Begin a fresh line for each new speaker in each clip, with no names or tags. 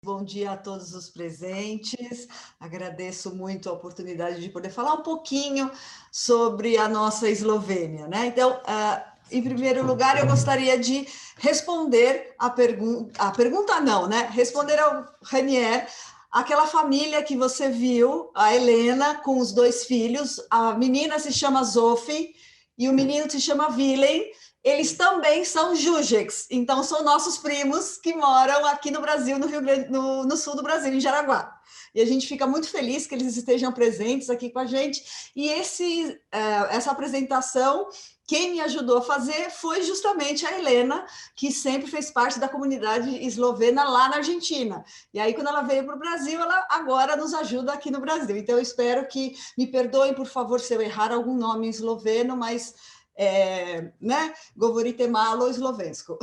Bom dia a todos os presentes. Agradeço muito a oportunidade de poder falar um pouquinho sobre a nossa Eslovênia, né? Então, em primeiro lugar, eu gostaria de responder a pergunta não, né? Responder ao Ranier, aquela família que você viu, a Helena com os dois filhos, a menina se chama Zofie e o menino se chama Willem. Eles também são Jujex, então são nossos primos que moram aqui no Brasil, no Rio Grande, no sul do Brasil, em Jaraguá. E a gente fica muito feliz que eles estejam presentes aqui com a gente. E essa apresentação, quem me ajudou a fazer foi justamente a Helena, que sempre fez parte da comunidade eslovena lá na Argentina. E aí, quando ela veio para o Brasil, ela agora nos ajuda aqui no Brasil. Então, eu espero que me perdoem, por favor, se eu errar algum nome esloveno, mas né? Govorite malo eslovensko.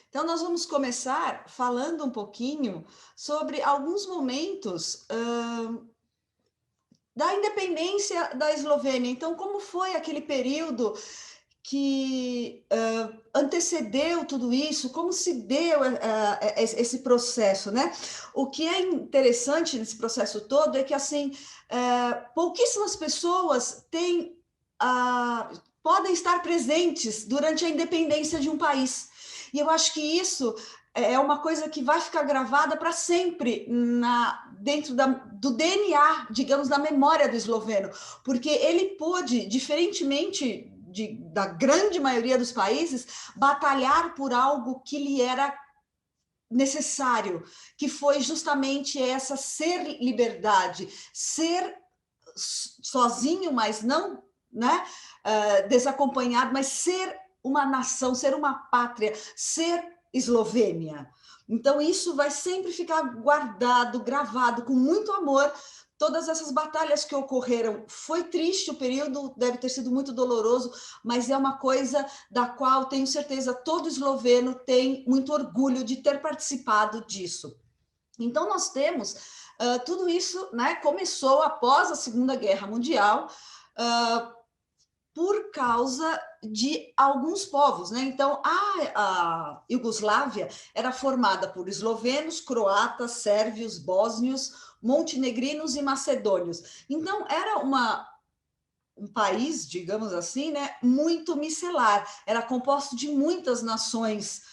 Então, nós vamos começar falando um pouquinho sobre alguns momentos da independência da Eslovênia. Então, como foi aquele período que antecedeu tudo isso, como se deu esse processo, né? O que é interessante nesse processo todo é que, assim, pouquíssimas pessoas podem estar presentes durante a independência de um país. E eu acho que isso é uma coisa que vai ficar gravada para sempre dentro do DNA, digamos, da memória do esloveno, porque ele pôde, diferentemente da grande maioria dos países, batalhar por algo que lhe era necessário, que foi justamente essa ser liberdade, ser sozinho, mas não, né, desacompanhado, mas ser uma nação, ser uma pátria, ser Eslovênia. Então, isso vai sempre ficar guardado, gravado, com muito amor. Todas essas batalhas que ocorreram, foi triste o período, deve ter sido muito doloroso, mas é uma coisa da qual tenho certeza todo esloveno tem muito orgulho de ter participado disso. Então, nós temos tudo isso, né, começou após a Segunda Guerra Mundial, por causa de alguns povos, né? Então, a Iugoslávia era formada por eslovenos, croatas, sérvios, bósnios, montenegrinos e macedônios. Então, era um país, digamos assim, né, muito miscelar. Era composto de muitas nações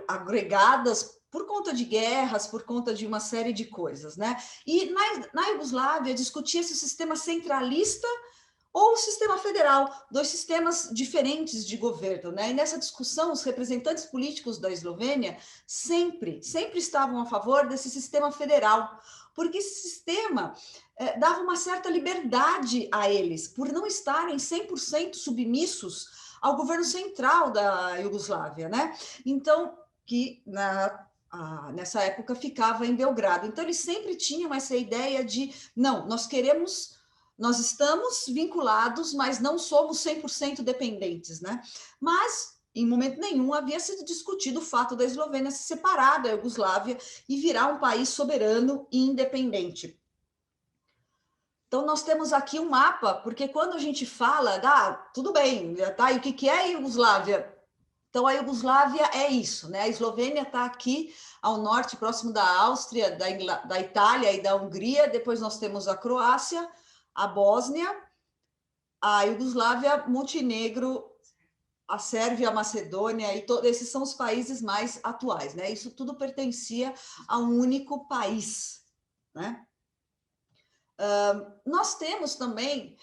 agregadas por conta de guerras, por conta de uma série de coisas, né? E na Iugoslávia discutia-se o sistema centralista ou o sistema federal, dois sistemas diferentes de governo, né? E nessa discussão, os representantes políticos da Eslovênia sempre estavam a favor desse sistema federal, porque esse sistema dava uma certa liberdade a eles, por não estarem 100% submissos ao governo central da Iugoslávia, né? Então, que nessa época ficava em Belgrado. Então, eles sempre tinham essa ideia de, não, nós estamos vinculados, mas não somos 100% dependentes, né? Mas, em momento nenhum, havia sido discutido o fato da Eslovênia se separar da Iugoslávia e virar um país soberano e independente. Então, nós temos aqui um mapa, porque quando a gente fala, tudo bem, tá? E o que é a Iugoslávia? Então, a Iugoslávia é isso, né? A Eslovênia está aqui ao norte, próximo da Áustria, da Itália e da Hungria. Depois nós temos a Croácia, a Bósnia, a Iugoslávia, Montenegro, a Sérvia, a Macedônia, e esses são os países mais atuais, né? Isso tudo pertencia a um único país, né? Nós temos também,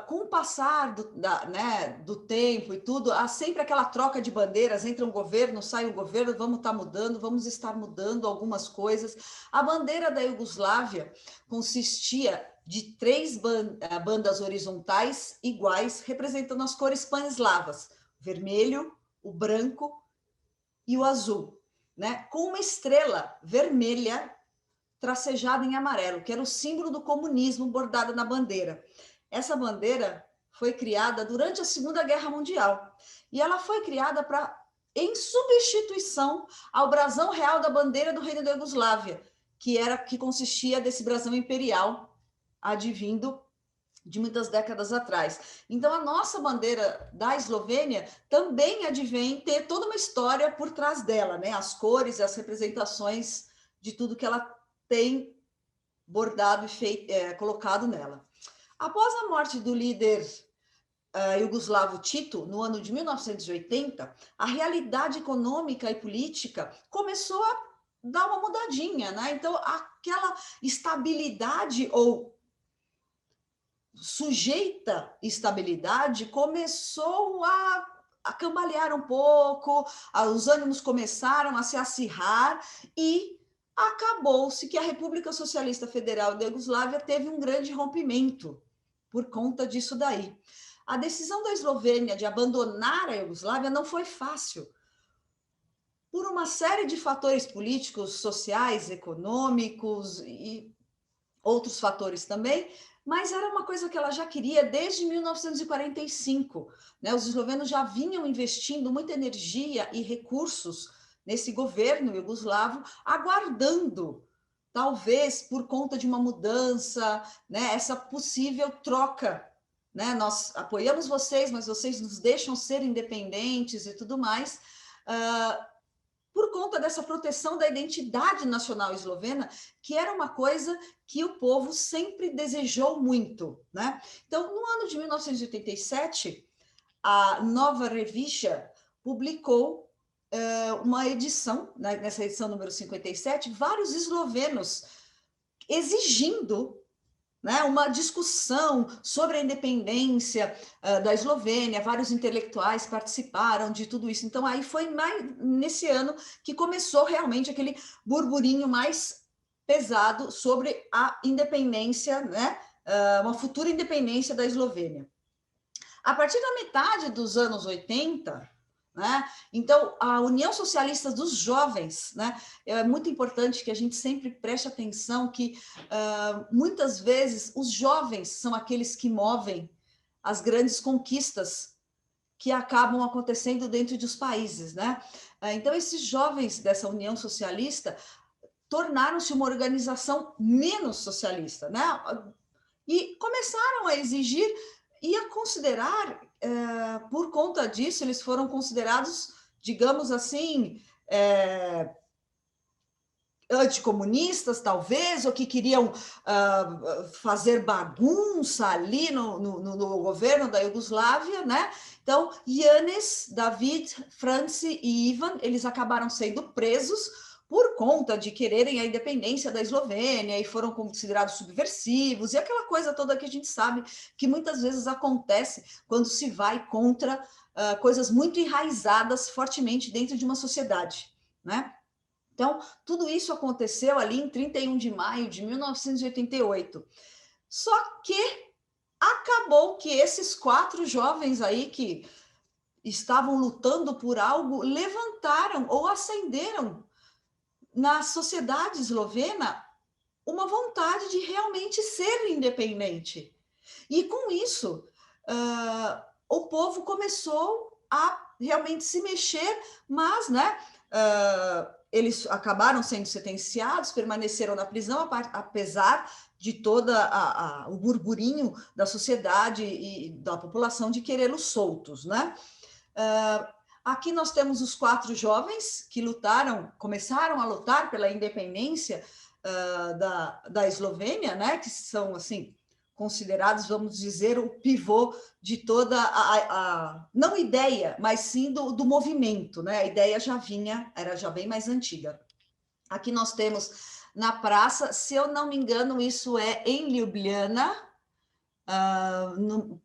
com o passar do tempo e tudo, há sempre aquela troca de bandeiras, entra um governo, sai um governo, vamos estar mudando algumas coisas. A bandeira da Iugoslávia consistia de 3 bandas horizontais iguais, representando as cores pan-eslavas, vermelho, o branco e o azul, né? Com uma estrela vermelha tracejada em amarelo, que era o símbolo do comunismo bordado na bandeira. Essa bandeira foi criada durante a Segunda Guerra Mundial e ela foi criada em substituição ao brasão real da bandeira do Reino da Iugoslávia, que consistia desse brasão imperial advindo de muitas décadas atrás. Então, a nossa bandeira da Eslovênia também advém ter toda uma história por trás dela, né? As cores e as representações de tudo que ela tem bordado e colocado nela. Após a morte do líder iugoslavo Tito, no ano de 1980, a realidade econômica e política começou a dar uma mudadinha, né? Então, aquela estabilidade ou sujeita estabilidade começou a cambalear um pouco, os ânimos começaram a se acirrar e acabou-se que a República Socialista Federal da Iugoslávia teve um grande rompimento por conta disso daí. A decisão da Eslovênia de abandonar a Iugoslávia não foi fácil, por uma série de fatores políticos, sociais, econômicos e outros fatores também, mas era uma coisa que ela já queria desde 1945. Né? Os eslovenos já vinham investindo muita energia e recursos nesse governo iugoslavo, aguardando, talvez por conta de uma mudança, né, essa possível troca. Né? Nós apoiamos vocês, mas vocês nos deixam ser independentes e tudo mais. Por conta dessa proteção da identidade nacional eslovena, que era uma coisa que o povo sempre desejou muito. Né? Então, no ano de 1987, a Nova Revista publicou uma edição, né, nessa edição número 57, vários eslovenos exigindo, né, uma discussão sobre a independência da Eslovênia, vários intelectuais participaram de tudo isso. Então, aí foi nesse ano que começou realmente aquele burburinho mais pesado sobre a independência, né, uma futura independência da Eslovênia. A partir da metade dos anos 80, né, então, a União Socialista dos Jovens, né, é muito importante que a gente sempre preste atenção que muitas vezes os jovens são aqueles que movem as grandes conquistas que acabam acontecendo dentro dos países. Né? Então, esses jovens dessa União Socialista tornaram-se uma organização menos socialista, né? E começaram a exigir e a considerar, por conta disso, eles foram considerados, digamos assim, anticomunistas, talvez, ou que queriam fazer bagunça ali no governo da Iugoslávia, né? Então, Janez, David, Franci e Ivan, eles acabaram sendo presos por conta de quererem a independência da Eslovênia e foram considerados subversivos, e aquela coisa toda que a gente sabe que muitas vezes acontece quando se vai contra coisas muito enraizadas fortemente dentro de uma sociedade, né? Então, tudo isso aconteceu ali em 31 de maio de 1988. Só que acabou que esses 4 jovens aí que estavam lutando por algo levantaram ou acenderam na sociedade eslovena uma vontade de realmente ser independente. E com isso, o povo começou a realmente se mexer, mas, né, eles acabaram sendo sentenciados, permaneceram na prisão, apesar de todo o burburinho da sociedade e da população de querê-los soltos. Né? Aqui nós temos os 4 jovens que começaram a lutar pela independência da Eslovênia, né? Que são, assim, considerados, vamos dizer, o pivô de toda não ideia, mas sim do movimento, né? A ideia era já bem mais antiga. Aqui nós temos na praça, se eu não me engano, isso é em Ljubljana,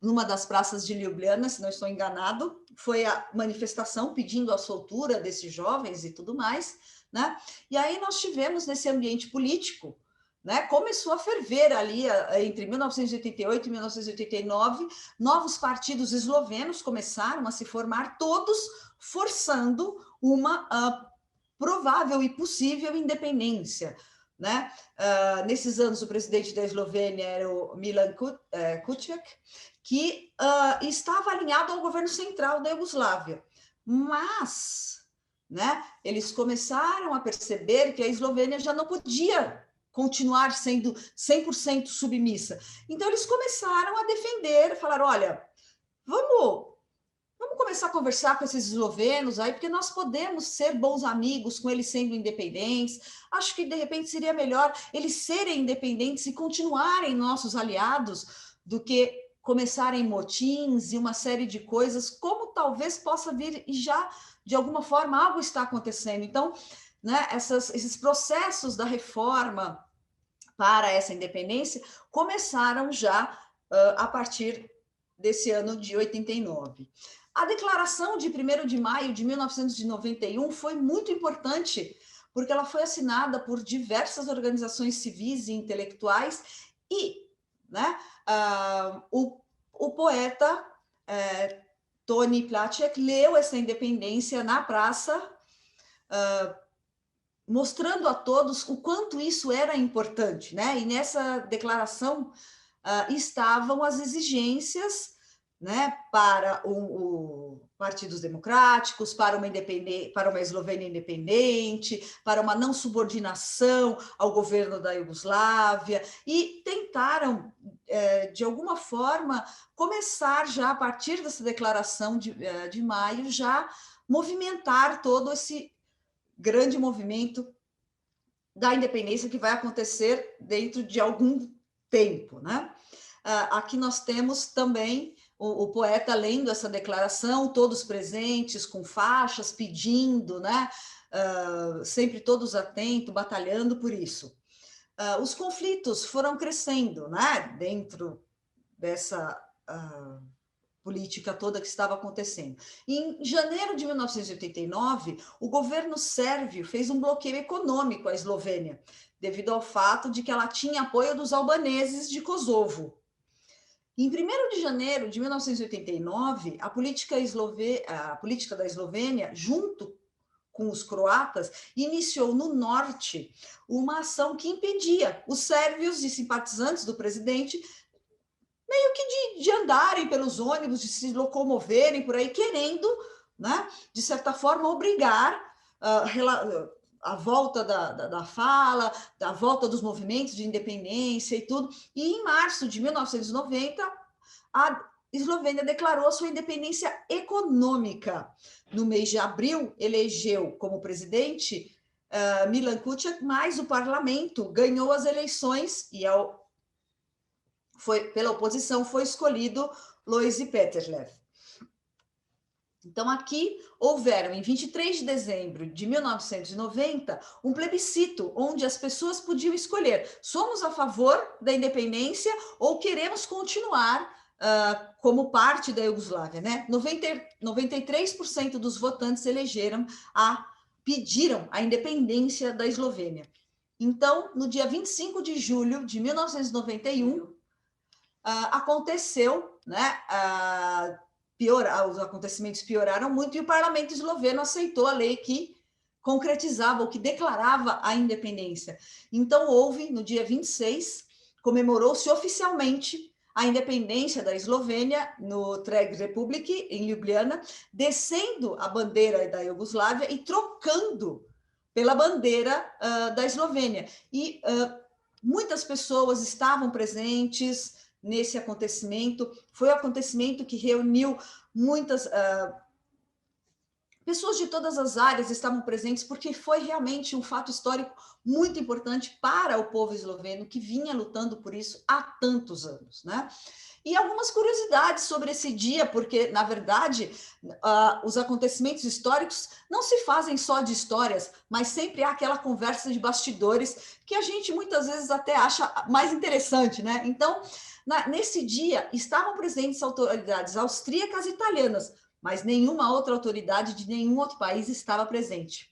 numa das praças de Ljubljana, se não estou enganado, foi a manifestação pedindo a soltura desses jovens e tudo mais, né? E aí nós tivemos nesse ambiente político, né, começou a ferver ali entre 1988 e 1989, novos partidos eslovenos começaram a se formar, todos forçando uma provável e possível independência. Né? Nesses anos, o presidente da Eslovênia era o Milan Kuček, que estava alinhado ao governo central da Iugoslávia. Mas, né, eles começaram a perceber que a Eslovênia já não podia continuar sendo 100% submissa. Então, eles começaram a defender, falaram, olha, vamos começar a conversar com esses eslovenos aí, porque nós podemos ser bons amigos com eles sendo independentes. Acho que, de repente, seria melhor eles serem independentes e continuarem nossos aliados do que começarem motins e uma série de coisas, como talvez possa vir e já, de alguma forma, algo está acontecendo. Então, né, esses processos da reforma para essa independência começaram já a partir desse ano de 89. A declaração de 1º de maio de 1991 foi muito importante, porque ela foi assinada por diversas organizações civis e intelectuais, e né, o poeta Tony Platchek leu essa independência na praça, mostrando a todos o quanto isso era importante, né? E nessa declaração estavam as exigências, né, para o partidos democráticos, para uma Eslovênia independente, para uma não subordinação ao governo da Iugoslávia, e tentaram, de alguma forma, começar já, a partir dessa declaração de maio, já movimentar todo esse grande movimento da independência que vai acontecer dentro de algum tempo, né? Aqui nós temos também o poeta lendo essa declaração, todos presentes, com faixas, pedindo, né? Sempre todos atentos, batalhando por isso. Os conflitos foram crescendo, né? Dentro dessa política toda que estava acontecendo. Em janeiro de 1989, o governo sérvio fez um bloqueio econômico à Eslovênia, devido ao fato de que ela tinha apoio dos albaneses de Kosovo. Em 1º de janeiro de 1989, a política da Eslovênia, junto com os croatas, iniciou no norte uma ação que impedia os sérvios e simpatizantes do presidente meio que de andarem pelos ônibus, de se locomoverem por aí, querendo, né, de certa forma, obrigar a volta da fala, da volta dos movimentos de independência e tudo. E em março de 1990, a Eslovênia declarou sua independência econômica. No mês de abril, elegeu como presidente Milan Kučak, mas o parlamento ganhou as eleições e pela oposição foi escolhido Lojzé Peterle. Então, aqui houveram, em 23 de dezembro de 1990, um plebiscito onde as pessoas podiam escolher: somos a favor da independência ou queremos continuar como parte da Iugoslávia, né? 93% dos votantes pediram a independência da Eslovênia. Então, no dia 25 de julho de 1991, aconteceu, né? Os acontecimentos pioraram muito e o parlamento esloveno aceitou a lei que concretizava, ou que declarava a independência. Então, houve, no dia 26, comemorou-se oficialmente a independência da Eslovênia no Trg Republic, em Ljubljana, descendo a bandeira da Iugoslávia e trocando pela bandeira da Eslovênia. E muitas pessoas estavam presentes nesse acontecimento. Foi um acontecimento que reuniu muitas pessoas de todas as áreas, estavam presentes, porque foi realmente um fato histórico muito importante para o povo esloveno, que vinha lutando por isso há tantos anos, né? E algumas curiosidades sobre esse dia, porque, na verdade, os acontecimentos históricos não se fazem só de histórias, mas sempre há aquela conversa de bastidores que a gente muitas vezes até acha mais interessante, né? Então, nesse dia, estavam presentes autoridades austríacas e italianas, mas nenhuma outra autoridade de nenhum outro país estava presente.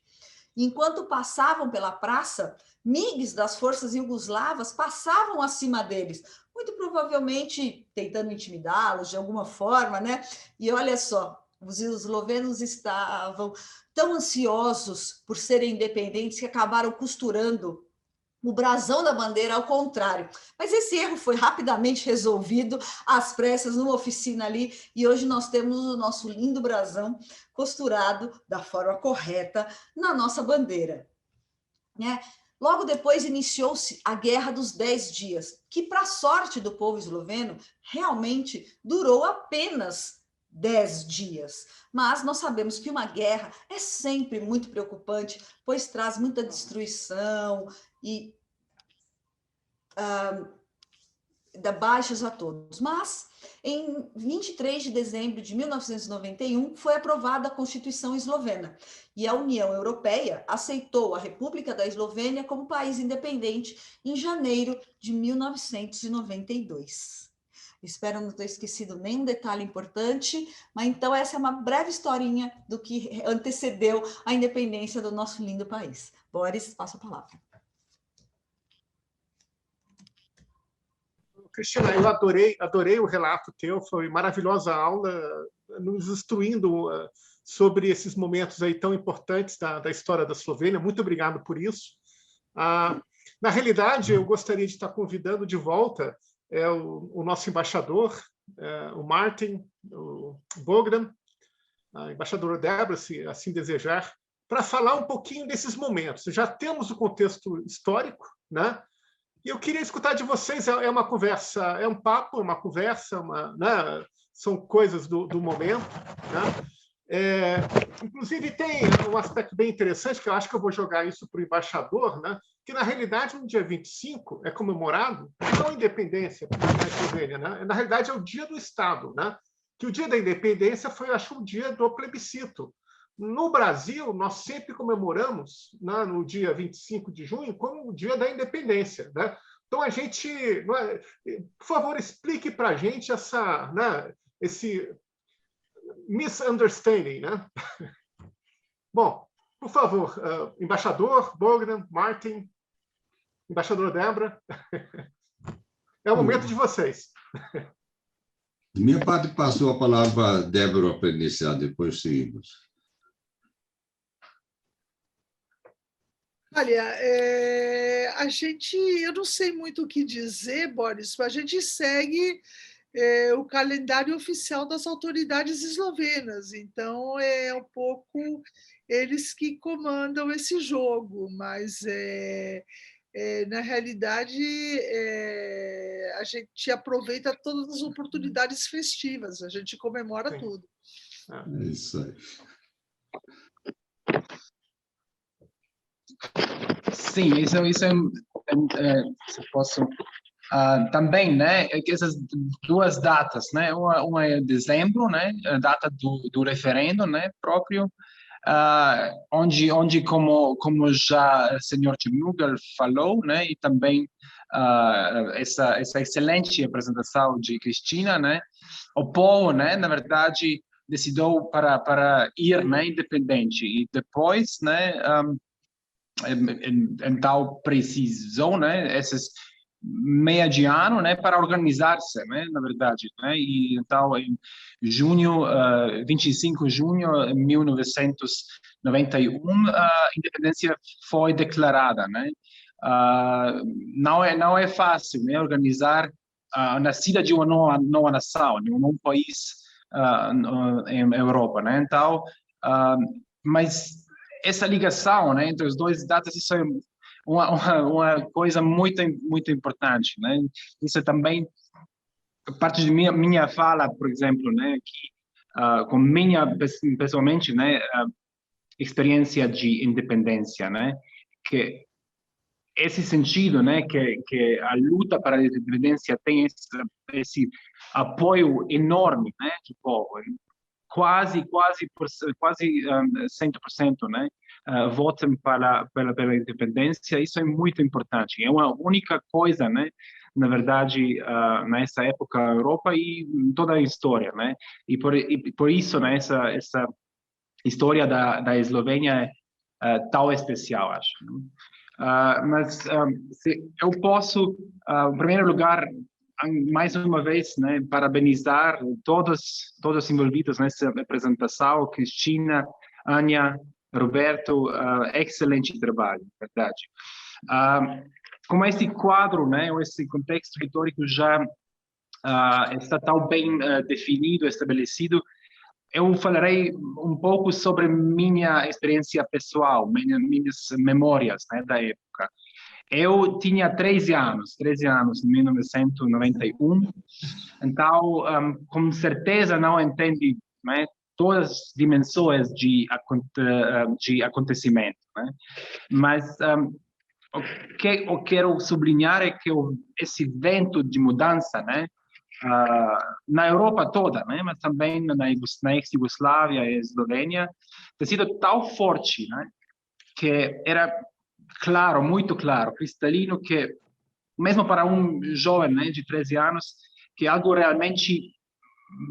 Enquanto passavam pela praça, MiGs das forças iugoslavas passavam acima deles, muito provavelmente tentando intimidá-los de alguma forma, né? E olha só, os eslovenos estavam tão ansiosos por serem independentes que acabaram costurando o brasão da bandeira ao contrário. Mas esse erro foi rapidamente resolvido às pressas numa oficina ali, e hoje nós temos o nosso lindo brasão costurado da forma correta na nossa bandeira, né? Logo depois iniciou-se a Guerra dos 10 Dias, que, para a sorte do povo esloveno, realmente durou apenas 10 dias. Mas nós sabemos que uma guerra é sempre muito preocupante, pois traz muita destruição e dá baixas a todos. Mas, em 23 de dezembro de 1991, foi aprovada a Constituição Eslovena e a União Europeia aceitou a República da Eslovênia como país independente em janeiro de 1992. Espero não ter esquecido nenhum detalhe importante, mas então essa é uma breve historinha do que antecedeu a independência do nosso lindo país. Boris, passo a palavra.
Cristina, eu adorei o relato teu, foi maravilhosa aula, nos instruindo sobre esses momentos aí tão importantes da história da Eslovênia. Muito obrigado por isso. Na realidade, eu gostaria de estar convidando de volta o nosso embaixador, o Martin, o Bogdan, a embaixadora Débora, se assim desejar, para falar um pouquinho desses momentos. Já temos o contexto histórico, né? E eu queria escutar de vocês, é uma conversa, é um papo, é uma conversa, né? São coisas do momento. Né? Inclusive, tem um aspecto bem interessante, que eu acho que eu vou jogar isso para o embaixador, né? Que, na realidade, no dia 25 é comemorado não a independência da Eslovênia, né? Na realidade, é o dia do Estado, né? Que o dia da independência foi, acho, o dia do plebiscito. No Brasil, nós sempre comemoramos, né, no dia 25 de junho como o dia da independência. Né? Então, a gente... Por favor, explique para a gente né, esse misunderstanding. Né? Bom, por favor, embaixador Bogdan, Martin, embaixadora Débora, é o momento de vocês.
Minha parte passou a palavra para a Débora para iniciar, depois seguimos.
Olha, eu não sei muito o que dizer, Boris, a gente segue o calendário oficial das autoridades eslovenas, então é um pouco eles que comandam esse jogo, mas na realidade a gente aproveita todas as oportunidades festivas, a gente comemora
Sim.
tudo.
É isso aí.
Sim, isso é se posso também, né? Essas duas datas, né? Uma é dezembro, né? A data do referendo, né? Próprio, onde como já o senhor Černugel falou, né? E também essa excelente apresentação de Cristina, né? O povo, né? Na verdade, decidiu para ir, né? Independente e depois, né? Então precisou, né, esses meia de ano, né, para organizar-se, né, na verdade, né, e então em junho, 25 de junho de 1991, a independência foi declarada, né. Não é fácil, né, organizar a nascida de uma nova nação, de um novo país em Europa, né, então, mas essa ligação, né, entre os dois datas, isso é uma coisa muito importante, né? Isso é também parte de minha fala, por exemplo, né, que com pessoalmente, né, experiência de independência, né, que esse sentido, né, que a luta para a independência tem esse apoio enorme, né, do povo. Quase 100%, né, votam pela independência. Isso é muito importante. É uma única coisa, né, na verdade, nessa época na Europa e em toda a história, né, e por isso, né, essa história da Eslovênia é tão especial, acho. Mas se eu posso, em primeiro lugar, mais uma vez, né, parabenizar todos envolvidos nessa apresentação, Cristina, Ania, Roberto, excelente trabalho, verdade. Como esse quadro, né, esse contexto histórico já está tão bem definido, estabelecido, eu falarei um pouco sobre minha experiência pessoal, minhas memórias, né, da época. eu tinha 13 anos em 1991, então, com certeza não entendi, né, todas as dimensões de acontecimento, né? Mas o que eu quero sublinhar é que esse vento de mudança, né, na Europa toda, né, mas também na ex-Yugoslávia e Eslovênia, tem sido tão forte, né, que era claro, muito claro, cristalino, que mesmo para um jovem, né, de 13 anos, que algo realmente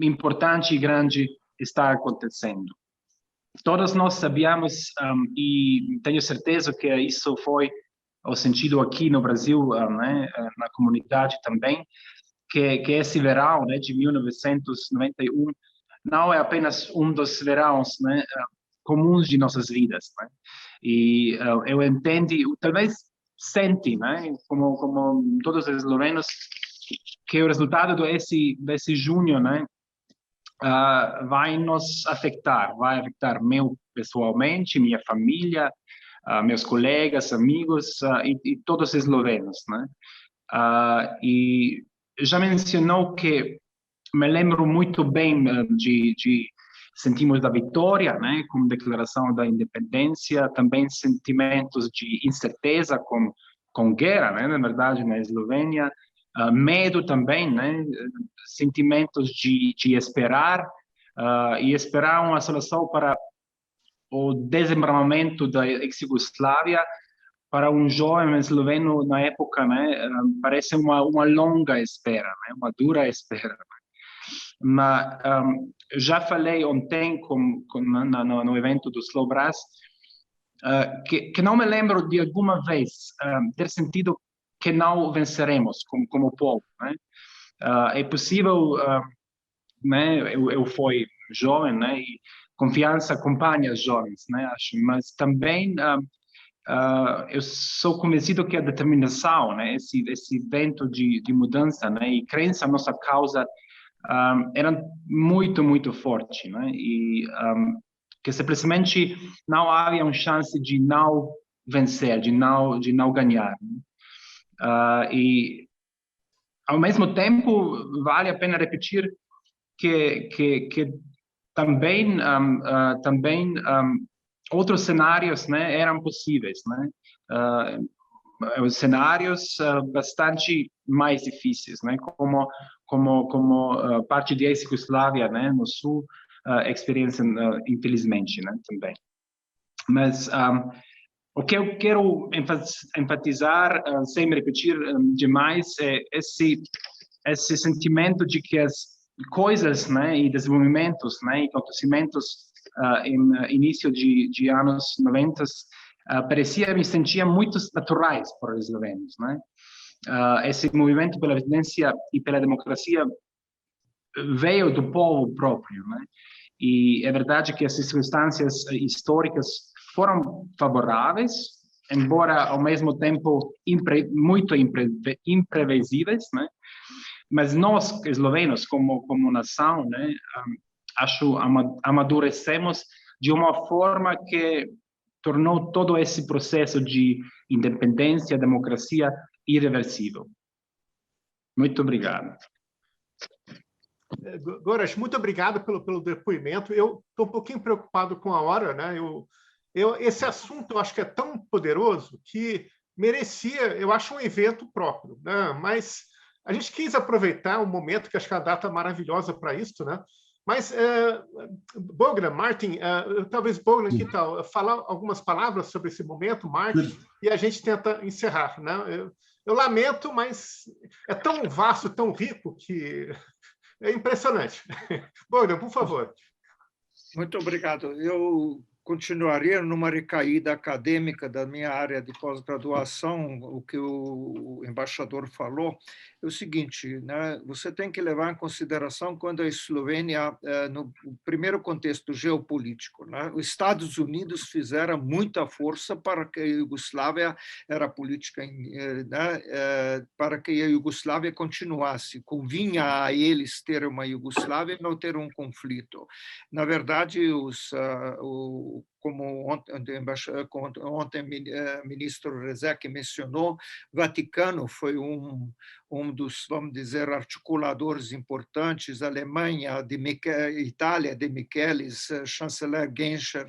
importante e grande está acontecendo. Todos nós sabíamos, e tenho certeza que isso foi o sentido aqui no Brasil, né, na comunidade também, que esse verão, né, de 1991 não é apenas um dos verões, né, comuns de nossas vidas, né? E eu entendo, talvez sente, né, como todos os eslovenos, que o resultado desse junho, né, vai nos afetar, vai afetar meu pessoalmente, minha família, meus colegas, amigos e todos os eslovenos, né? E já mencionou que me lembro muito bem de sentimos da vitória, né, com declaração da independência, também sentimentos de incerteza com guerra, né, na verdade, na Eslovênia, medo também, né, sentimentos de esperar e esperar uma solução para o desembramamento da ex-Yugoslávia. Para um jovem esloveno na época, né, parece uma longa espera, né, uma dura espera. Mas já falei ontem no evento do Slowbras que não me lembro de alguma vez ter sentido que não venceremos como povo, né? É possível, né? Eu fui jovem, né? E confiança acompanha os jovens, né? Acho, mas também eu sou convencido que a determinação, né? Esse vento de mudança, né? E crença na nossa causa era muito forte, né? E que simplesmente não havia uma chance de não vencer, de não ganhar. E ao mesmo tempo vale a pena repetir que também outros cenários, né, eram possíveis, né? Cenários bastante mais difíceis, né? Como parte da ex-Yugoslávia, né, no sul, experiência, infelizmente, né, também. Mas o que eu quero enfatizar, sem me repetir demais, é esse sentimento de que as coisas, né, e desenvolvimentos, né, e acontecimentos em início de anos 90 me sentia muito naturais para os eslovenos, né? Esse movimento pela violência e pela democracia veio do povo próprio, né? E é verdade que as circunstâncias históricas foram favoráveis, embora ao mesmo tempo muito imprevisíveis, né? Mas nós, eslovenos, como nação, né, acho amadurecemos de uma forma que tornou todo esse processo de independência, democracia irreversível. Muito obrigado.
Goras, muito obrigado pelo depoimento. Eu estou um pouquinho preocupado com a hora, né? Esse assunto eu acho que é tão poderoso que merecia, eu acho, um evento próprio, né? Mas a gente quis aproveitar um momento, que acho que é a data maravilhosa para isso, né? Mas, Bogdan, Martin, talvez Bogdan, que tal, falar algumas palavras sobre esse momento, Martin, e a gente tenta encerrar, né? Eu lamento, mas é tão vasto, tão rico, que é impressionante. Bogdan, por favor.
Muito obrigado. Eu continuaria numa recaída acadêmica da minha área de pós-graduação, o que o embaixador falou. é o seguinte, né? Você tem que levar em consideração quando a Eslovênia, no primeiro contexto geopolítico, né? Os Estados Unidos fizeram muita força para que a Iugoslávia era política, né? Para que a Iugoslávia continuasse. Convinha a eles ter uma Iugoslávia e não ter um conflito. Na verdade, como ontem o ministro Rezec mencionou, Vaticano foi um dos, vamos dizer, articuladores importantes, Alemanha, Itália de Michelis, chanceler Genscher,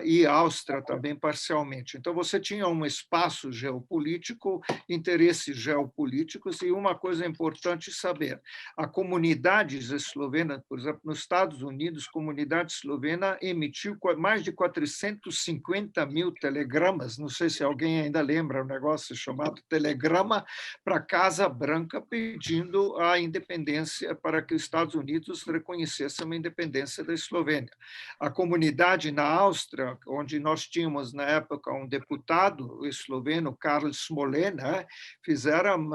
e Áustria também parcialmente. Então, você tinha um espaço geopolítico, interesses geopolíticos, e uma coisa importante saber, a comunidade eslovena, por exemplo, nos Estados Unidos, a comunidade eslovena emitiu mais de 450 mil telegramas, não sei se alguém ainda lembra um negócio chamado telegrama, para a Casa Branca pedindo a independência, para que os Estados Unidos reconhecessem a independência da Eslovênia. A comunidade na Áustria, onde nós tínhamos, na época, um deputado esloveno, Karl Smolena, fizeram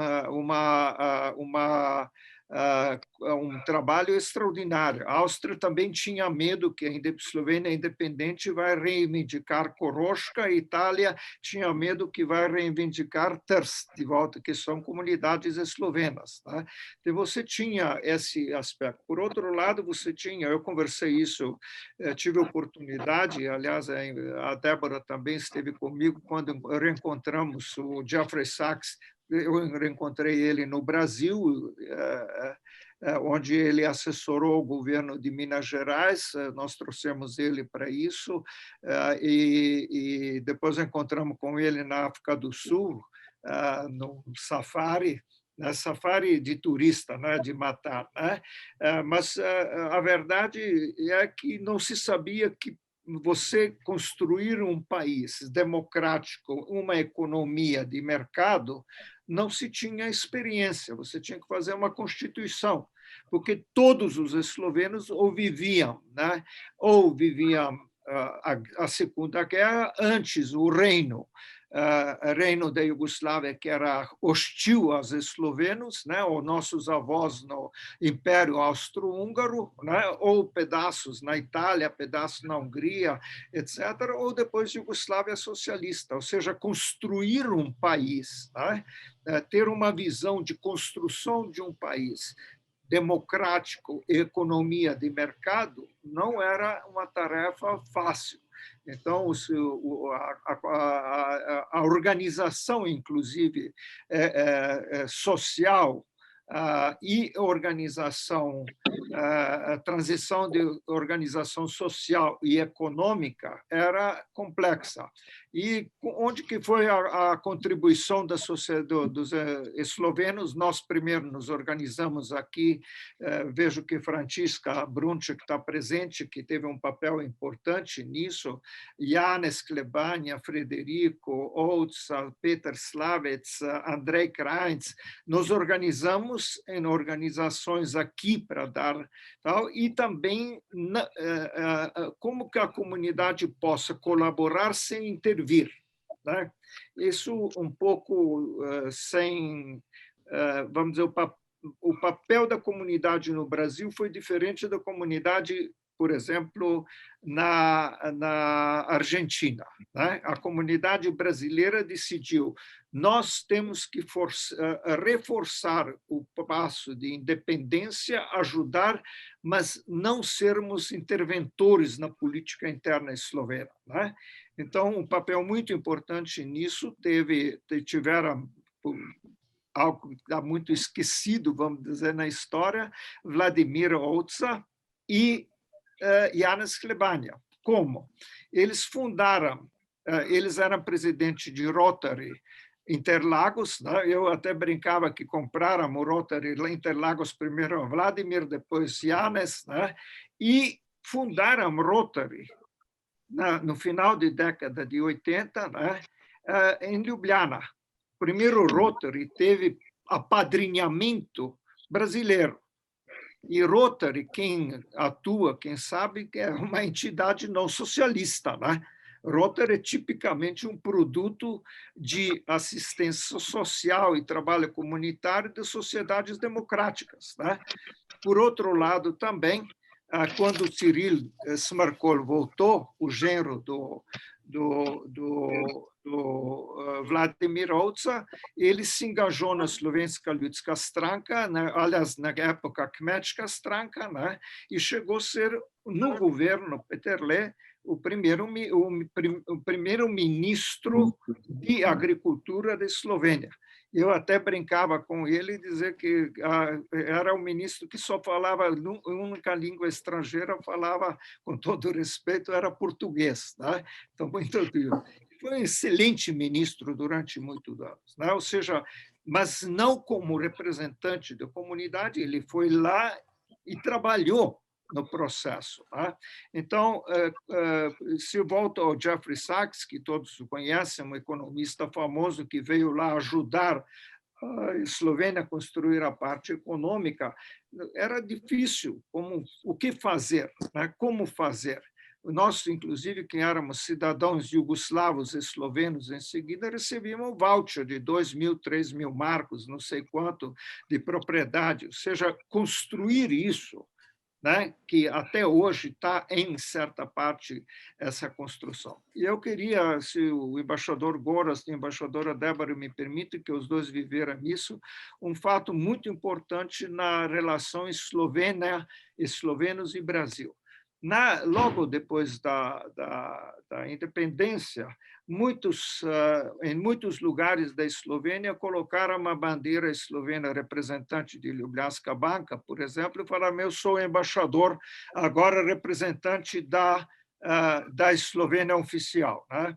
um trabalho extraordinário. A Áustria também tinha medo que a Eslovênia independente vai reivindicar Koroška, a Itália tinha medo que vai reivindicar Trst, de volta, que são comunidades eslovenas. Tá? Então, você tinha esse aspecto. Por outro lado, você tinha, eu conversei isso, tive oportunidade, aliás, a Débora também esteve comigo quando reencontramos o Jeffrey Sachs. Eu reencontrei ele no Brasil, onde ele assessorou o governo de Minas Gerais, nós trouxemos ele para isso, e depois encontramos com ele na África do Sul, no safari, safari de turista, né, de matar. Né? Mas a verdade é que não se sabia que você construir um país democrático, uma economia de mercado, não se tinha experiência, você tinha que fazer uma constituição, porque todos os eslovenos ou viviam a Segunda Guerra, antes o reino da Iugoslávia, que era hostil aos eslovenos, né, ou nossos avós no Império Austro-Húngaro, né, ou pedaços na Itália, pedaços na Hungria, etc., ou depois Iugoslávia socialista, ou seja, construir um país, né, ter uma visão de construção de um país democrático e economia de mercado não era uma tarefa fácil. Então, a organização, inclusive, social e organização, a transição de organização social e econômica era complexa. E onde que foi a contribuição da sociedade dos eslovenos? Nós primeiro nos organizamos aqui, vejo que Francisca Brunček está presente, que teve um papel importante nisso, Janez Klebanja, Frederico Outsa, Peter Slavec, Andrej Krajnc, nos organizamos em organizações aqui para dar tal, e também como que a comunidade possa colaborar sem intervir. Né? Isso um pouco sem, vamos dizer, o papel da comunidade no Brasil foi diferente da comunidade, por exemplo, na Argentina. Né? A comunidade brasileira decidiu: nós temos que reforçar o passo de independência, ajudar, mas não sermos interventores na política interna eslovena. Né? Então, um papel muito importante nisso tiveram algo que está muito esquecido, vamos dizer, na história, Vladimir Outsa e Janez Klebanja. Como? Eles fundaram, eles eram presidente de Rotary Interlagos, né? Eu até brincava que compraram o Rotary Interlagos, primeiro Vladimir, depois Janez, né? E fundaram Rotary no final da década de 80, né? Em Ljubljana. O primeiro Rotary teve apadrinhamento brasileiro. E Rotary, quem atua, quem sabe, que é uma entidade não socialista, né? Rotary é tipicamente um produto de assistência social e trabalho comunitário de sociedades democráticas, né? Por outro lado, também, quando Cyril Smrkol voltou, o genro do Vladimir Outsa, ele se engajou na Slovenska Ljudska Stranka, aliás, na época Kmečka Stranka, né? E chegou a ser, no governo Peterle, o primeiro-ministro de agricultura da Eslovênia. Eu até brincava com ele e dizer que era um ministro que só falava única língua estrangeira, falava, com todo respeito, era português. Né? Então, muito foi um excelente ministro durante muitos anos. Né? Ou seja, mas não como representante da comunidade, ele foi lá e trabalhou no processo. Né? Então, se eu volto ao Jeffrey Sachs, que todos conhecem, um economista famoso que veio lá ajudar a Eslovênia a construir a parte econômica, era difícil o que fazer, né? Como fazer. Nós, inclusive, que éramos cidadãos jugoslavos eslovenos, em seguida recebíamos um voucher de 2.000, 3.000 marcos, não sei quanto, de propriedade. Ou seja, construir isso, né, que até hoje está, em certa parte, essa construção. E eu queria, se o embaixador Goras e a embaixadora Débora me permitem, que os dois viveram isso, um fato muito importante na relação eslovenos e Brasil. Logo depois da independência, em muitos lugares da Eslovênia colocaram uma bandeira eslovena representante de Ljubljanska Banka, por exemplo, e falaram: eu sou embaixador, agora representante da Eslovênia oficial. Né?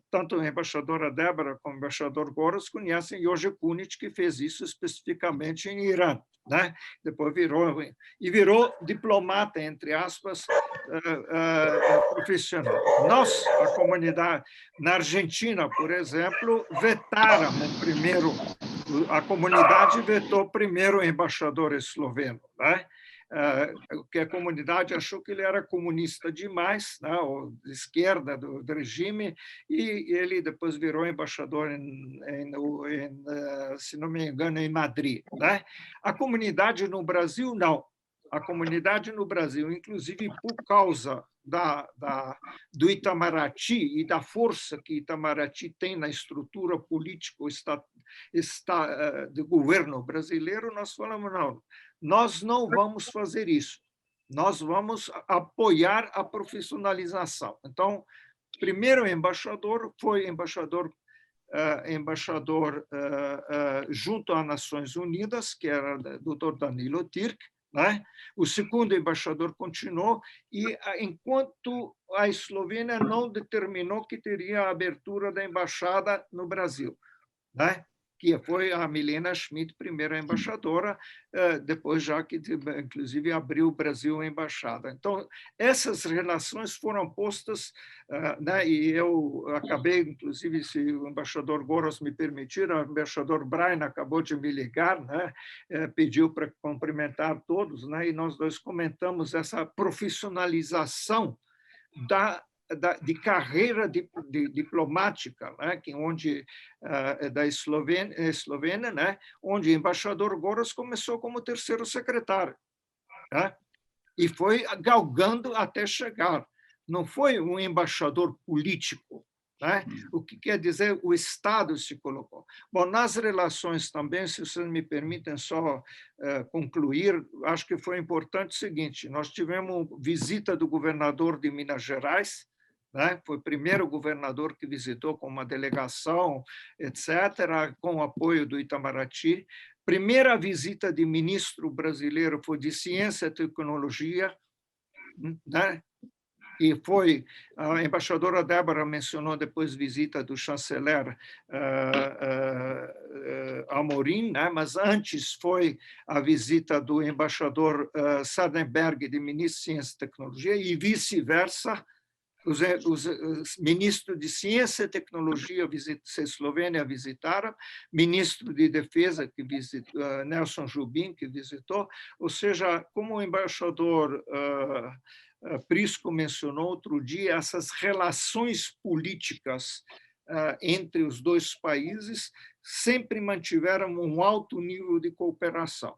Tanto a embaixadora Débora como o embaixador Goras conhecem Jože Kunic, que fez isso especificamente em Irã. Né? Depois virou diplomata, entre aspas, profissional. Nós, a comunidade, na Argentina, por exemplo, vetaram a comunidade vetou primeiro o embaixador esloveno, né? Que a comunidade achou que ele era comunista demais, né, ou de esquerda do regime, e ele depois virou embaixador, se não me engano, em Madrid. Né? A comunidade no Brasil, não. A comunidade no Brasil, inclusive por causa do Itamaraty e da força que Itamaraty tem na estrutura política do governo brasileiro, nós falamos: não, nós não vamos fazer isso. Nós vamos apoiar a profissionalização. Então, primeiro embaixador foi embaixador junto às Nações Unidas, que era o Dr. Danilo Tirk. Né? O segundo embaixador continuou, e enquanto a Eslovênia não determinou que teria a abertura da embaixada no Brasil, né? Que foi a Milena Schmidt, primeira embaixadora, depois já que, inclusive, abriu o Brasil a embaixada. Então, essas relações foram postas, né, e eu acabei, inclusive, se o embaixador Goras me permitir, o embaixador Brian acabou de me ligar, né, pediu para cumprimentar todos, né, e nós dois comentamos essa profissionalização de carreira diplomática, né, da Eslovênia, né, onde o embaixador Goras começou como terceiro secretário, né, e foi galgando até chegar. Não foi um embaixador político, né? O que quer dizer, o Estado se colocou. Bom, nas relações também, se vocês me permitem só concluir, acho que foi importante o seguinte: nós tivemos visita do governador de Minas Gerais, né? Foi o primeiro governador que visitou com uma delegação, etc., com o apoio do Itamaraty. Primeira visita de ministro brasileiro foi de Ciência e Tecnologia, né? E foi, a embaixadora Débora mencionou depois visita do chanceler Amorim, né? Mas antes foi a visita do embaixador Sardenberg, de ministro de Ciência e Tecnologia, e vice-versa. Os ministros de Ciência e Tecnologia da Eslovênia visitaram, ministro de Defesa, que visitou, Nelson Jubin, que visitou, ou seja, como o embaixador Prisco mencionou outro dia, essas relações políticas entre os dois países sempre mantiveram um alto nível de cooperação,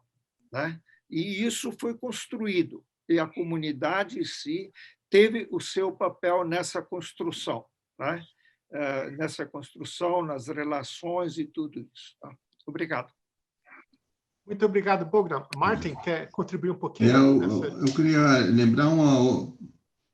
né? E isso foi construído, e a comunidade em si teve o seu papel nessa construção, né? Nessa construção, nas relações e tudo isso. Tá? Obrigado.
Muito obrigado, Bogdan. Martin, quer contribuir um pouquinho?
Eu queria lembrar uma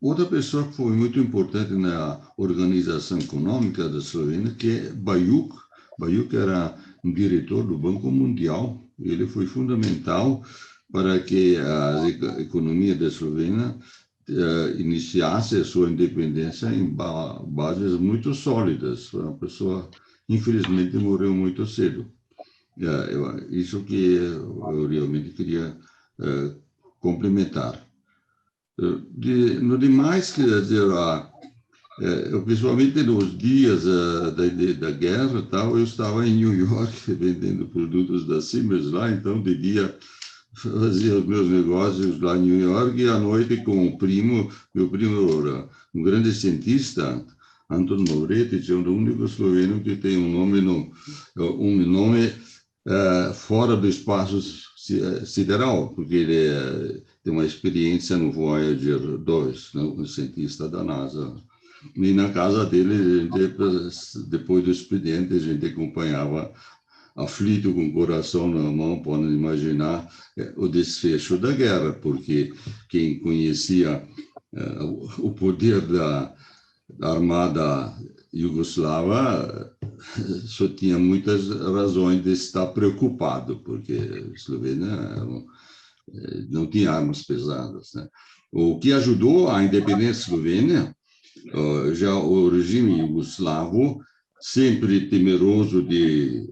outra pessoa que foi muito importante na organização econômica da Eslovênia, que é Bajuk. Bajuk era um diretor do Banco Mundial. Ele foi fundamental para que a economia da Eslovênia iniciasse a sua independência em bases muito sólidas. Foi uma pessoa, infelizmente, morreu muito cedo. Isso que eu realmente queria complementar. No demais, quer dizer, principalmente nos dias da guerra, tal, eu estava em New York vendendo produtos da Siemens lá, então de dia fazia os meus negócios lá em New York e à noite com meu primo era um grande cientista, Anton Mauretic, é o único esloveno que tem um nome fora do espaço sideral, porque ele tem uma experiência no Voyager 2, né, um cientista da NASA. E na casa dele, depois do expediente, a gente acompanhava aflito, com o coração na mão, podem imaginar o desfecho da guerra, porque quem conhecia o poder da armada iugoslava só tinha muitas razões de estar preocupado, porque a Eslovênia não tinha armas pesadas, né? O que ajudou a independência eslovênia, já o regime iugoslavo, sempre temeroso de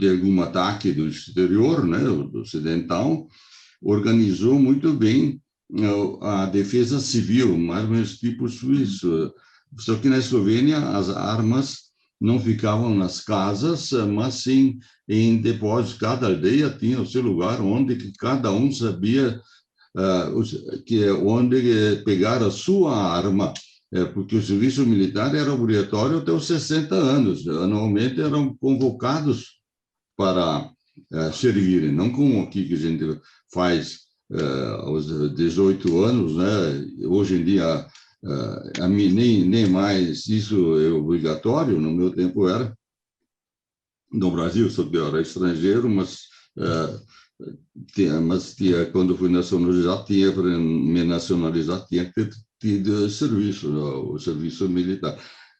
algum ataque do exterior, né, do ocidental, organizou muito bem a defesa civil, mais ou menos tipo suíço. Só que na Eslovênia as armas não ficavam nas casas, mas sim em depósitos. Cada aldeia tinha o seu lugar onde cada um sabia onde pegar a sua arma, porque o serviço militar era obrigatório até os 60 anos. Anualmente eram convocados para servirem, não como aqui que a gente faz aos 18 anos, né? Hoje em dia nem mais isso é obrigatório. No meu tempo era. No Brasil, só que eu era estrangeiro, mas quando fui nacionalizado, para me nacionalizar, tinha que ter tido serviço, o serviço militar.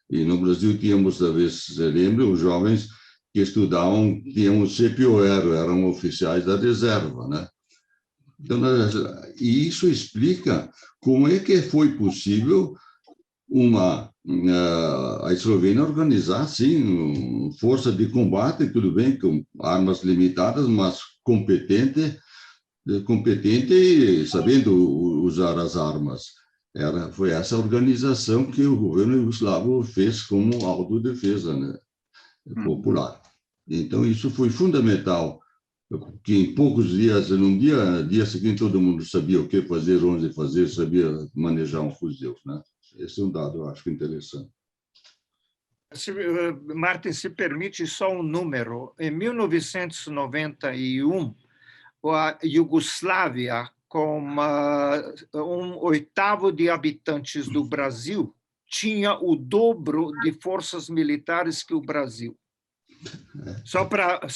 E no Brasil tínhamos, talvez se lembram, os jovens que estudavam, tinham o CPOR, eram oficiais da reserva, né? Então, e isso explica como é que foi possível a Eslovênia organizar, sim, força de combate, tudo bem, com armas limitadas, mas competente e sabendo usar as armas. Foi essa organização que o governo iugoslavo fez como autodefesa, né, popular. Então, isso foi fundamental, porque em poucos dias, num dia seguinte, todo mundo sabia o que fazer, onde fazer, sabia manejar um fuzil, né? Esse é um dado, eu acho, interessante.
Martin, se permite só um número. Em 1991, a Iugoslávia, com 1/8 de habitantes do Brasil, tinha o dobro de forças militares que o Brasil. Só para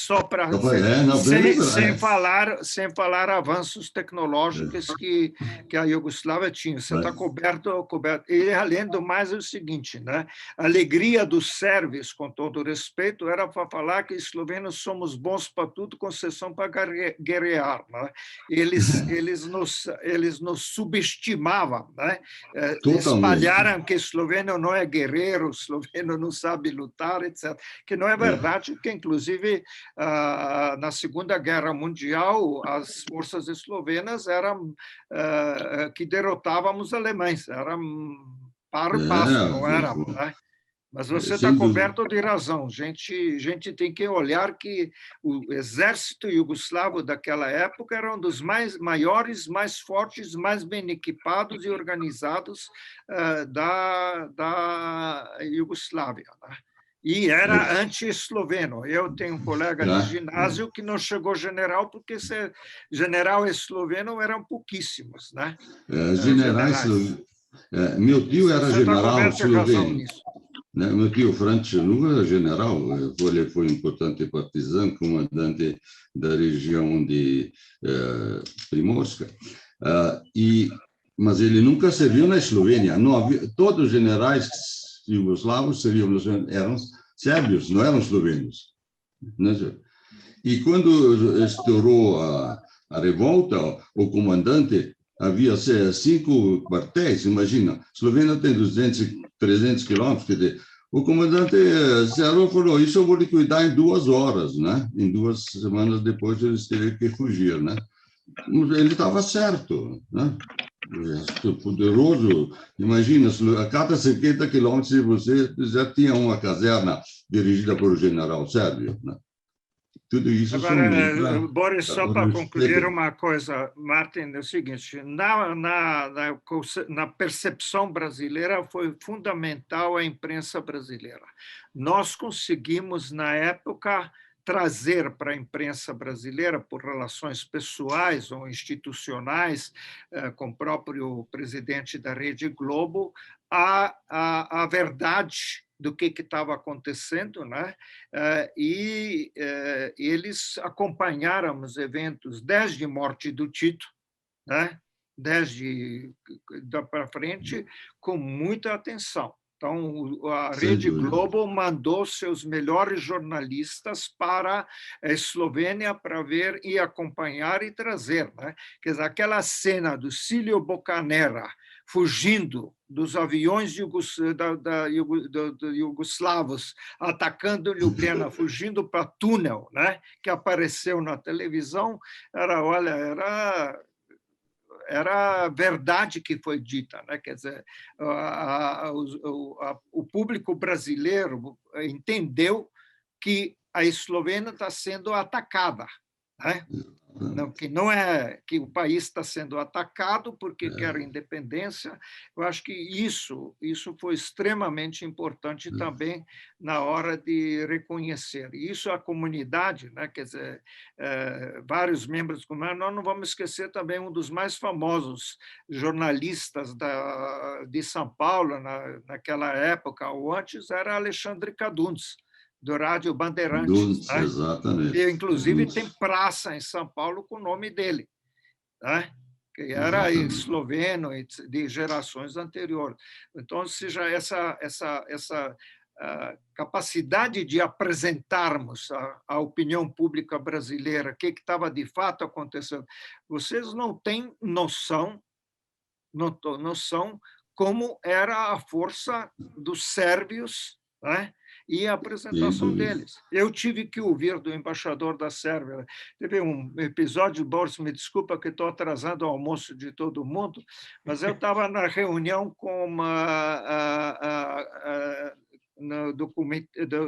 sem falar avanços tecnológicos que a Iugoslávia tinha. Você está coberto. E, além do mais, é o seguinte, né? A alegria dos sérvios, com todo respeito, era para falar que eslovenos somos bons para tudo, com exceção para guerrear, né? Eles nos subestimavam, né? Espalharam que esloveno não é guerreiro, esloveno não sabe lutar, etc. Que não é verdade. Que, inclusive, na Segunda Guerra Mundial, as forças eslovenas eram que derrotavam os alemães, eram par passo, não eram, né? Mas você está coberto de razão. Gente tem que olhar que o exército iugoslavo daquela época era um dos maiores, mais fortes, mais bem equipados e organizados da Iugoslávia, né? E era anti-esloveno. Eu tenho um colega de ginásio que não chegou general, porque general esloveno eram pouquíssimos, né?
Generais. Meu tio era general esloveno. Meu tio Franz Černuga era general, ele foi um importante partisano, comandante da região de Primorska, mas ele nunca serviu na Eslovênia. Não havia, todos os generais iugoslavos eram sérvios, não eram eslovenos. E quando estourou a revolta, o comandante havia 5 quartéis, imagina, a Eslovênia tem 300 quilômetros, quer dizer, o comandante Zero falou, isso eu vou liquidar em 2 horas, né? Em 2 semanas depois eles teriam que fugir, né? Ele estava certo, né? Poderoso, imagina, a cada 50 quilômetros você já tinha uma caserna dirigida por um general sérvio, né? Tudo isso.
Agora, Boris, só para concluir uma coisa, Martin, é o seguinte: na percepção brasileira foi fundamental a imprensa brasileira. Nós conseguimos, na época, trazer para a imprensa brasileira, por relações pessoais ou institucionais, com o próprio presidente da Rede Globo, a verdade do que estava acontecendo, né? E eles acompanharam os eventos desde a morte do Tito, né? Desde para frente, com muita atenção. Então, a Rede Globo mandou seus melhores jornalistas para a Eslovênia para ver e acompanhar e trazer, né? Quer dizer, aquela cena do Cílio Bocanera fugindo dos aviões iugoslavos, atacando Ljubljana, fugindo para túnel, né? Que apareceu na televisão, era verdade que foi dita, né? Quer dizer, o público brasileiro entendeu que a Eslovênia está sendo atacada, né? Não, que não é que o país está sendo atacado porque quer independência. Eu acho que isso foi extremamente importante também na hora de reconhecer. Isso a comunidade, né? Quer dizer, vários membros, nós não vamos esquecer também um dos mais famosos jornalistas de São Paulo naquela época ou antes era Alexandre Kadunc, do Rádio Bandeirantes, né?
Exatamente.
E, inclusive, tem praça em São Paulo com o nome dele, né? Que era esloveno de gerações anteriores. Então, seja essa capacidade de apresentarmos à opinião pública brasileira o que estava de fato acontecendo. Vocês não têm noção como era a força dos sérvios, né? E a apresentação deles. Eu tive que ouvir do embaixador da Sérvia. Teve um episódio, Boris, me desculpa que estou atrasando o almoço de todo mundo, mas eu estava na reunião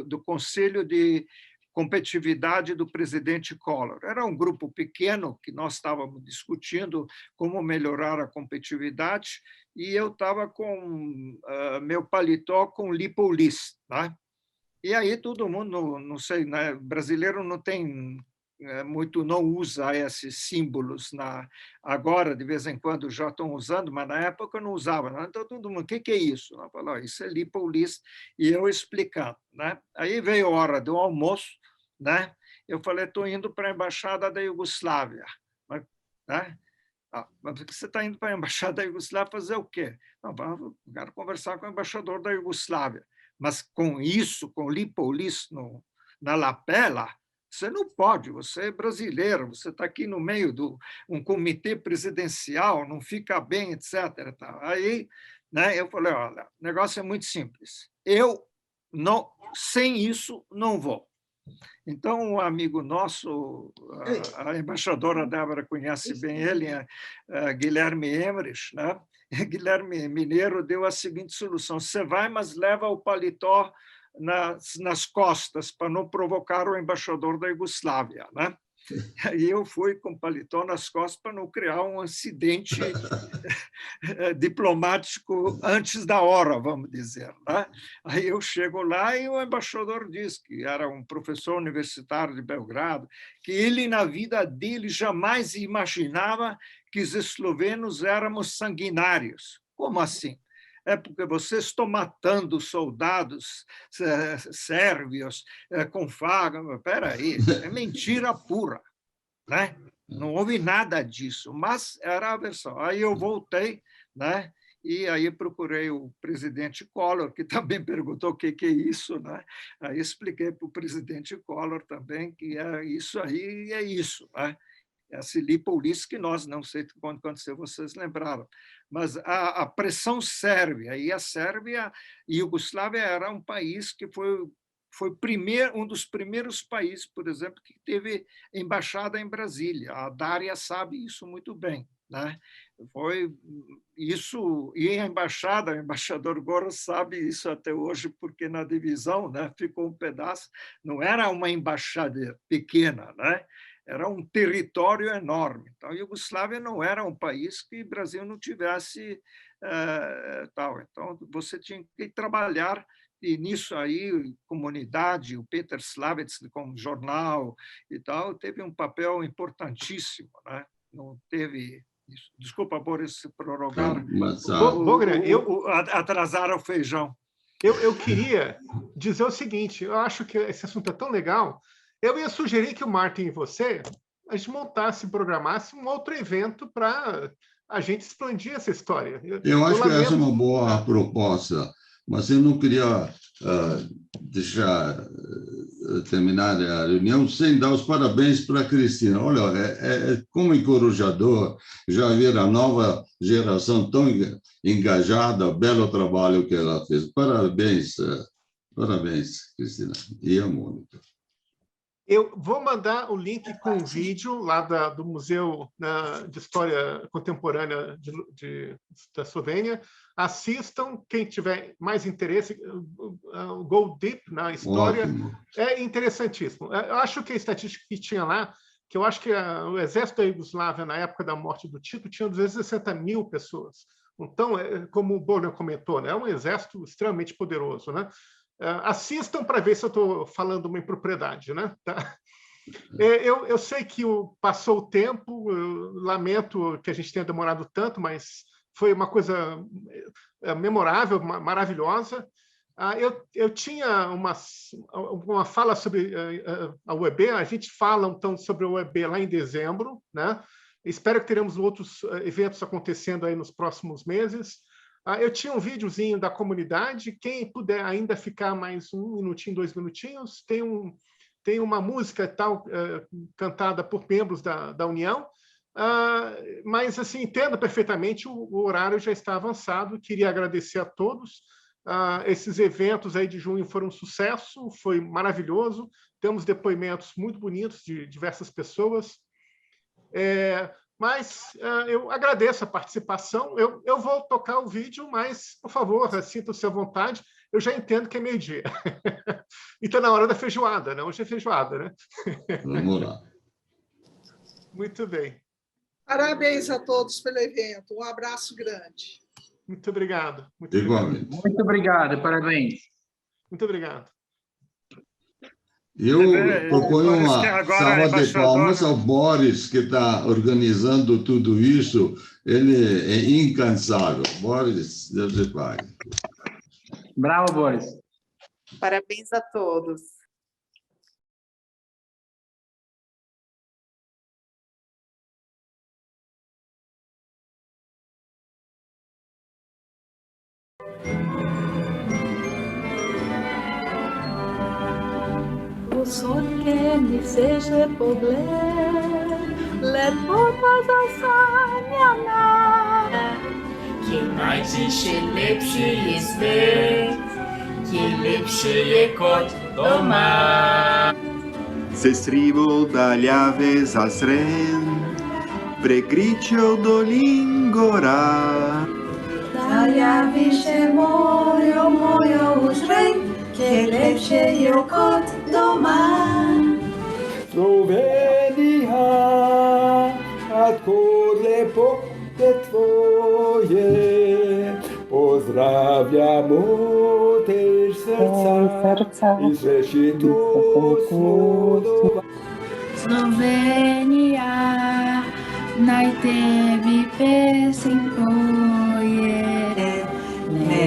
do Conselho de Competitividade do presidente Collor. Era um grupo pequeno que nós estávamos discutindo como melhorar a competitividade e eu estava com meu paletó com lipo-list, né? E aí todo mundo, não sei, né, brasileiro não tem muito, não usa esses símbolos agora, de vez em quando já estão usando, mas na época não usava, né? Então todo mundo, o que é isso? Eu falei, isso é lipo-list, e eu explicando, né? Aí veio a hora do almoço, né? Eu falei, estou indo para a embaixada da Iugoslávia, né? Mas você está indo para a embaixada da Iugoslávia fazer o quê? Não, eu quero conversar com o embaixador da Iugoslávia. Mas com isso, com lipo-list na lapela, você não pode, você é brasileiro, você está aqui no meio de um comitê presidencial, não fica bem, etc. Aí, né, eu falei, olha, o negócio é muito simples. Eu, sem isso, não vou. Então, um amigo nosso, a embaixadora Débora conhece bem ele, Guilherme Emrich, né? Guilherme Mineiro deu a seguinte solução: você vai, mas leva o paletó nas costas para não provocar o embaixador da Iugoslávia, né? Aí eu fui com paletó nas costas para não criar um acidente diplomático antes da hora, vamos dizer, né? Aí eu chego lá e o embaixador diz, que era um professor universitário de Belgrado, que ele, na vida dele, jamais imaginava que os eslovenos éramos sanguinários. Como assim? É porque vocês estão matando soldados sérvios com faca. Espera aí, é mentira pura, né? Não houve nada disso, mas era a versão. Aí eu voltei, né? E aí procurei o presidente Collor, que também perguntou o que é isso, né? Aí expliquei para o presidente Collor também que é isso aí e é isso, né? Esse Lipolice que nós, não sei quando aconteceu, vocês lembraram. Mas a pressão sérvia, e a Sérvia e Iugoslávia era um país que foi um dos primeiros países, por exemplo, que teve embaixada em Brasília. A Dária sabe isso muito bem, né? Foi isso, e a embaixada, o embaixador Goro sabe isso até hoje, porque na divisão, né, ficou um pedaço, não era uma embaixada pequena, né? Era um território enorme. Então, a Iugoslávia não era um país que o Brasil não tivesse tal. Então, você tinha que trabalhar, e nisso aí, comunidade, o Peter Slavets, como jornal e tal, teve um papel importantíssimo, né? Não teve isso. Desculpa, Boris, se prorrogar. Atrasar o feijão.
Eu queria dizer o seguinte, eu acho que esse assunto é tão legal. Eu ia sugerir que o Martin e você, a gente montasse, programasse um outro evento para a gente expandir essa história.
Eu acho que essa é uma boa proposta, mas eu não queria deixar terminar a reunião sem dar os parabéns para a Cristina. Olha, é como encorajador já ver a nova geração tão engajada, o belo trabalho que ela fez. Parabéns, Cristina, e a Mônica.
Eu vou mandar o link com o vídeo lá do Museu de História Contemporânea da Eslovênia. Assistam, quem tiver mais interesse, go deep na história. Ótimo. É interessantíssimo. Eu acho que a estatística que tinha lá, que eu acho que o exército da Iugoslávia, na época da morte do Tito, tinha 260 mil pessoas. Então, como o Borna comentou, né, é um exército extremamente poderoso, né? Assistam para ver se eu estou falando uma impropriedade, né? Tá? Eu sei que passou o tempo, eu lamento que a gente tenha demorado tanto, mas foi uma coisa memorável, maravilhosa. Eu tinha uma fala sobre a UEB, a gente fala então sobre a UEB lá em dezembro, né? Espero que teremos outros eventos acontecendo aí nos próximos meses. Eu tinha um videozinho da comunidade, quem puder ainda ficar mais 1 minutinho, 2 minutinhos, tem uma música tal, cantada por membros da União, mas assim, entendo perfeitamente, o horário já está avançado, queria agradecer a todos. Esses eventos aí de junho foram um sucesso, foi maravilhoso, temos depoimentos muito bonitos de diversas pessoas. Mas eu agradeço a participação. Eu vou tocar o vídeo, mas, por favor, sinta-se à vontade. Eu já entendo que é meio-dia. E está na hora da feijoada, né? Hoje é feijoada, né?
Vamos lá.
Muito bem.
Parabéns a todos pelo evento. Um abraço grande.
Muito obrigado.
Igualmente.
Muito obrigado, parabéns.
Muito obrigado.
Eu proponho uma salva de palmas ao Boris, que está organizando tudo isso. Ele é incansável. Boris, Deus te pague.
Bravo, Boris.
Parabéns a todos.
Высоке не сеже поглед, лед пота засаняна.
Ki najciszy lepszy jest świat, ki lepszy je kot doma.
se scrivo dagli ave zasren, prekričio do lingora.
Dagli avi mojo uzren, che lepše je kot doma.
Slovenija, откуда lepote tvoje, pozdravljamo te iz srca, iz rešitu smo doma.
Slovenija, naj tebi pesem poje, ne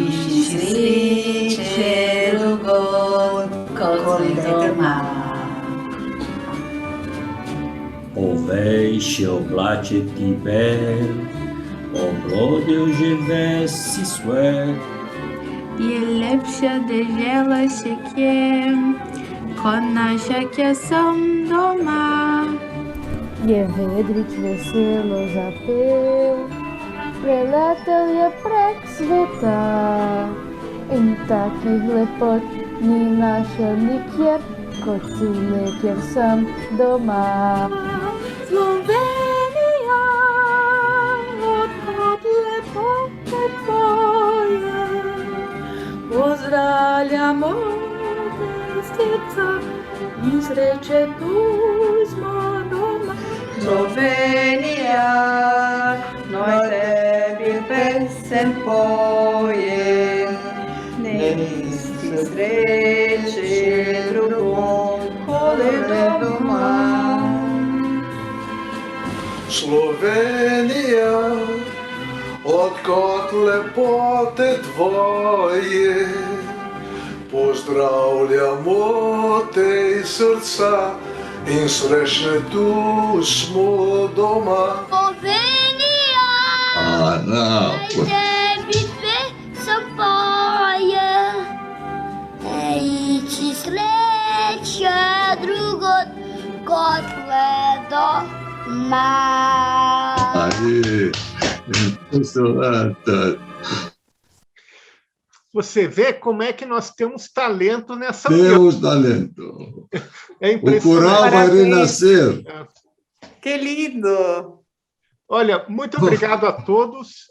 išči sreče drugod kot doma.
Ovejši oblačiti bel, oblodil že vesi svet.
Je lepša dežela še kje, kot naša, kjer sem doma.
Je vedrič veselo zapel, preletel je prek sveta in takih lepot ni našel nikjer, kot tule, kjer sem doma.
Slovenija, odkot lepote tvoje, pozdravljamo te iz srca in sreče tu smo doma. Slovenija, naj tebi pesem poje, ne isti sreče drugod kot doma.
Slovenija, odkot lepote tvoje, pozdravljamo te iz srca in srečne tu smo doma.
Slovenija, naj tebi pesem poje, ne ići sreće drugod kot le doma.
Você vê como é que nós temos talento nessa
Temos talento.
É impressionante.
O coral vai renascer.
Que lindo!
Olha, muito obrigado a todos.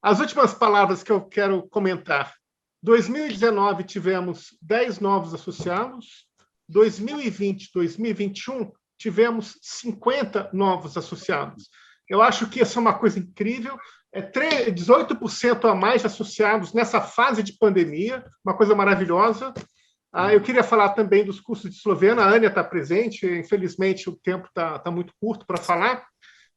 As últimas palavras que eu quero comentar. 2019 tivemos 10 novos associados. 2020, 2021 tivemos 50 novos associados. Eu acho que isso é uma coisa incrível. 18% a mais associados nessa fase de pandemia, uma coisa maravilhosa. Eu queria falar também dos cursos de esloveno. A Ania está presente, infelizmente o tempo está muito curto para falar,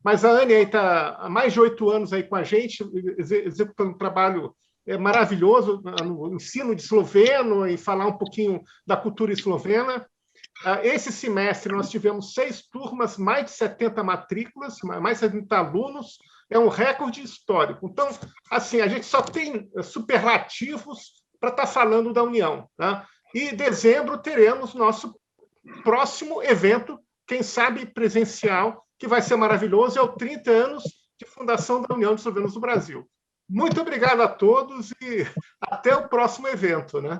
mas a Ania está há mais de 8 anos aí com a gente, executando um trabalho maravilhoso no ensino de esloveno e falar um pouquinho da cultura eslovena. Esse semestre nós tivemos 6 turmas, mais de 70 matrículas, mais de 70 alunos, é um recorde histórico. Então, assim, a gente só tem superlativos para estar falando da União, tá? E em dezembro teremos nosso próximo evento, quem sabe presencial, que vai ser maravilhoso, é o 30 anos de fundação da União de Eslovenos do Brasil. Muito obrigado a todos e até o próximo evento, né?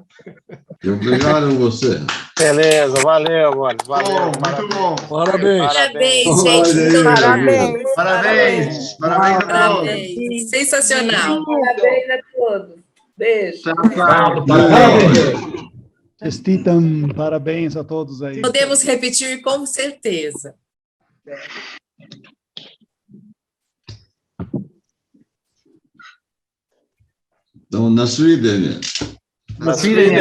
Obrigado a você.
Beleza, valeu, Boris. Valeu.
Muito bom.
Parabéns.
Parabéns, gente.
Parabéns. Parabéns. Parabéns a todos.
Sensacional.
Parabéns a todos. Beijo.
Estitam, parabéns a todos aí.
Podemos repetir com certeza.
Então, na Suíde,
Na Suíde,